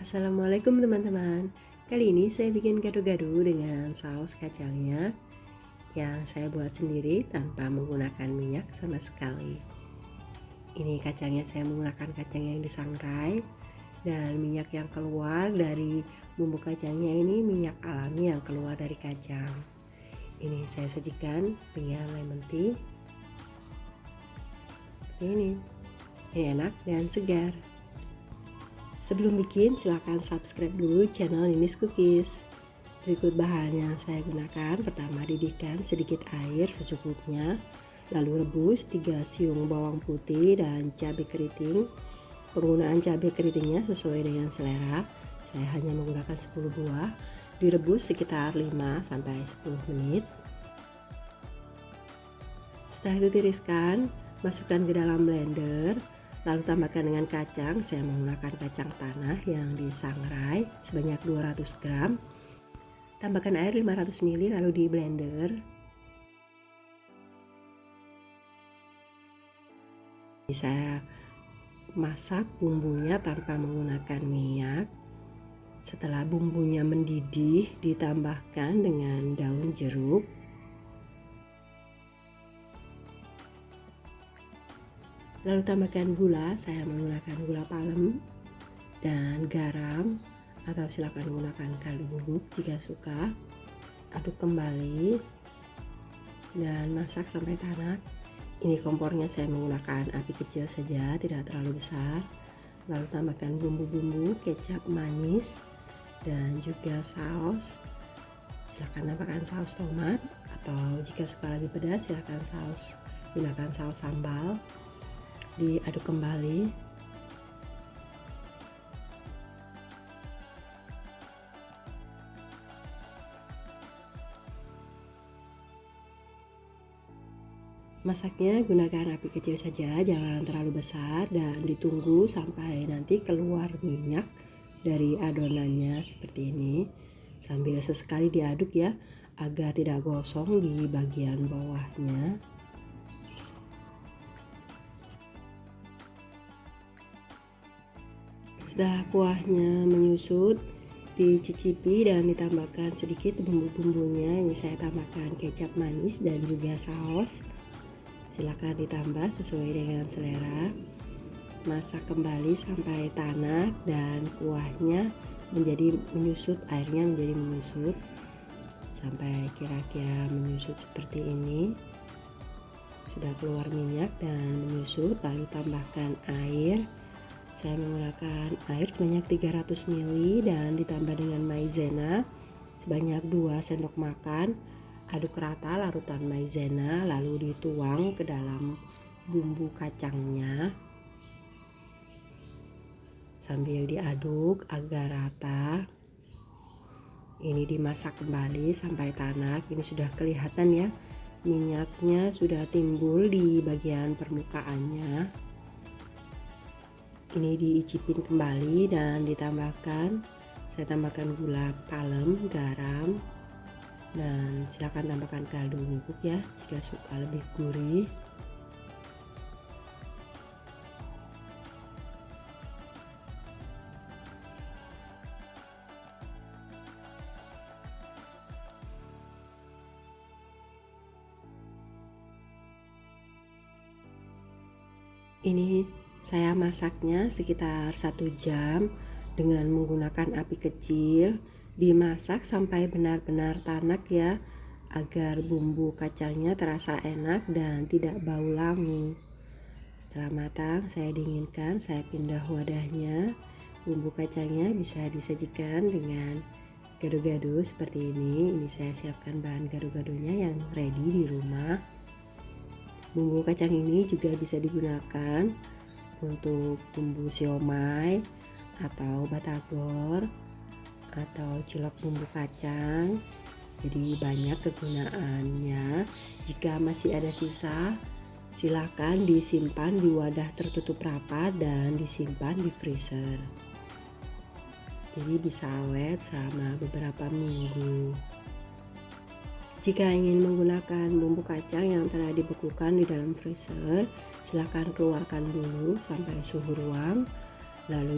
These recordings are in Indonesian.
Assalamualaikum teman-teman. Kali ini saya bikin gado-gado dengan saus kacangnya yang saya buat sendiri tanpa menggunakan minyak sama sekali. Ini kacangnya saya menggunakan kacang yang disangrai, dan minyak yang keluar dari bumbu kacangnya ini minyak alami yang keluar dari kacang. Ini saya sajikan dengan lemon tea. Ini enak dan segar. Sebelum bikin, silahkan subscribe dulu channel Ninis Cookies. Berikut bahan yang saya gunakan. Pertama, didihkan sedikit air secukupnya. Lalu rebus 3 siung bawang putih dan cabai keriting. Penggunaan cabai keritingnya sesuai dengan selera. Saya hanya menggunakan 10 buah. Direbus sekitar 5-10 menit. Setelah itu tiriskan, masukkan ke dalam blender. Lalu tambahkan dengan kacang. Saya menggunakan kacang tanah yang disangrai sebanyak 200 gram. Tambahkan air 500 ml lalu di blender. Saya masak bumbunya tanpa menggunakan minyak. Setelah bumbunya mendidih, ditambahkan dengan daun jeruk. Lalu tambahkan gula, saya menggunakan gula palem dan garam, atau silakan menggunakan kaldu bubuk jika suka. Aduk kembali dan masak sampai tanak. Ini kompornya saya menggunakan api kecil saja, tidak terlalu besar. Lalu tambahkan bumbu-bumbu, kecap manis dan juga saus. Silakan tambahkan saus tomat, atau jika suka lebih pedas silakan gunakan saus sambal. Diaduk kembali. Masaknya gunakan api kecil saja, jangan terlalu besar, dan ditunggu sampai nanti keluar minyak dari adonannya seperti ini. Sambil sesekali diaduk ya, agar tidak gosong di bagian bawahnya. Setelah kuahnya menyusut, dicicipi dan ditambahkan sedikit bumbu-bumbunya. Ini saya tambahkan kecap manis dan juga saus. Silakan ditambah sesuai dengan selera. Masak kembali sampai tanak dan kuahnya menjadi menyusut, airnya menjadi menyusut sampai kira-kira menyusut seperti ini. Sudah keluar minyak dan menyusut, lalu tambahkan air. Saya menggunakan air sebanyak 300 ml dan ditambah dengan maizena sebanyak 2 sendok makan. Aduk rata larutan maizena lalu dituang ke dalam bumbu kacangnya. Sambil diaduk agar rata. Ini dimasak kembali sampai tanak. Ini sudah kelihatan ya, minyaknya sudah timbul di bagian permukaannya. Ini diicipin kembali dan saya tambahkan gula palem, garam, dan silakan tambahkan kaldu bubuk ya jika suka lebih gurih. Ini saya masaknya sekitar 1 jam dengan menggunakan api kecil. Dimasak sampai benar-benar tanak ya, agar bumbu kacangnya terasa enak dan tidak bau langu. Setelah matang, saya dinginkan, saya pindah wadahnya. Bumbu kacangnya bisa disajikan dengan gado-gado seperti ini. Ini saya siapkan bahan gado-gadonya yang ready di rumah. Bumbu kacang ini juga bisa digunakan untuk bumbu siomay atau batagor atau cilok bumbu kacang. Jadi banyak kegunaannya. Jika masih ada sisa, silakan disimpan di wadah tertutup rapat dan disimpan di freezer. Jadi bisa awet selama beberapa minggu. Jika ingin menggunakan bumbu kacang yang telah dibekukan di dalam freezer, silakan keluarkan dulu sampai suhu ruang, lalu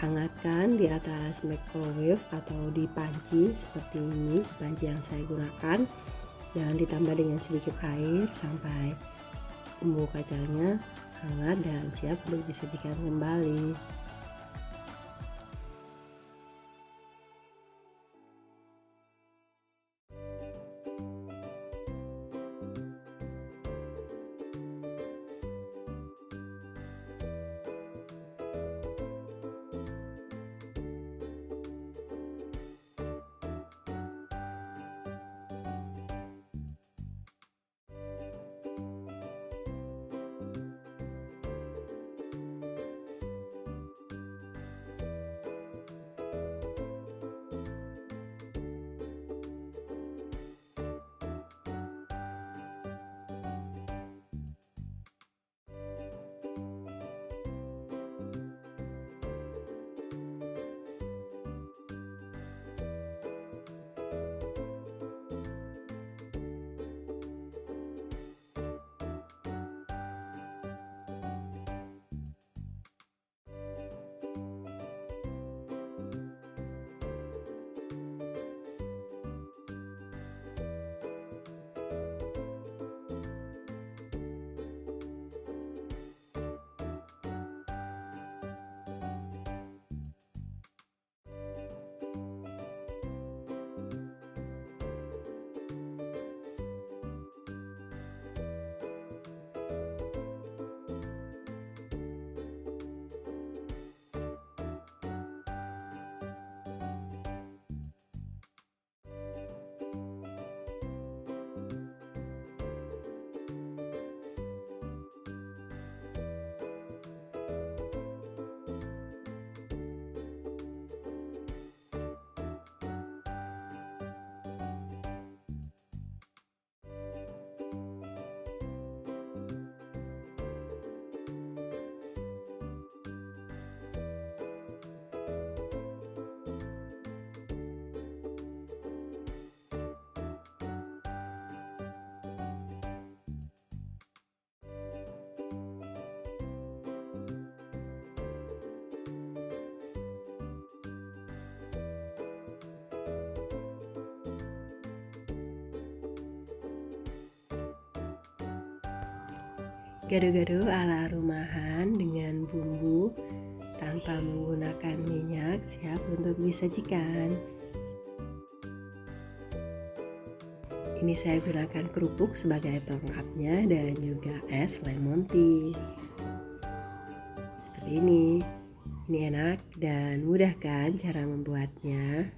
Hangatkan di atas microwave atau di panci seperti ini, panci yang saya gunakan, dan ditambah dengan sedikit air sampai bumbu kacangnya hangat dan siap untuk disajikan kembali. Gado-gado ala rumahan dengan bumbu tanpa menggunakan minyak siap untuk disajikan. Ini saya gunakan kerupuk sebagai pelengkapnya dan juga es lemon tea. Seperti ini. Ini enak dan mudah kan cara membuatnya?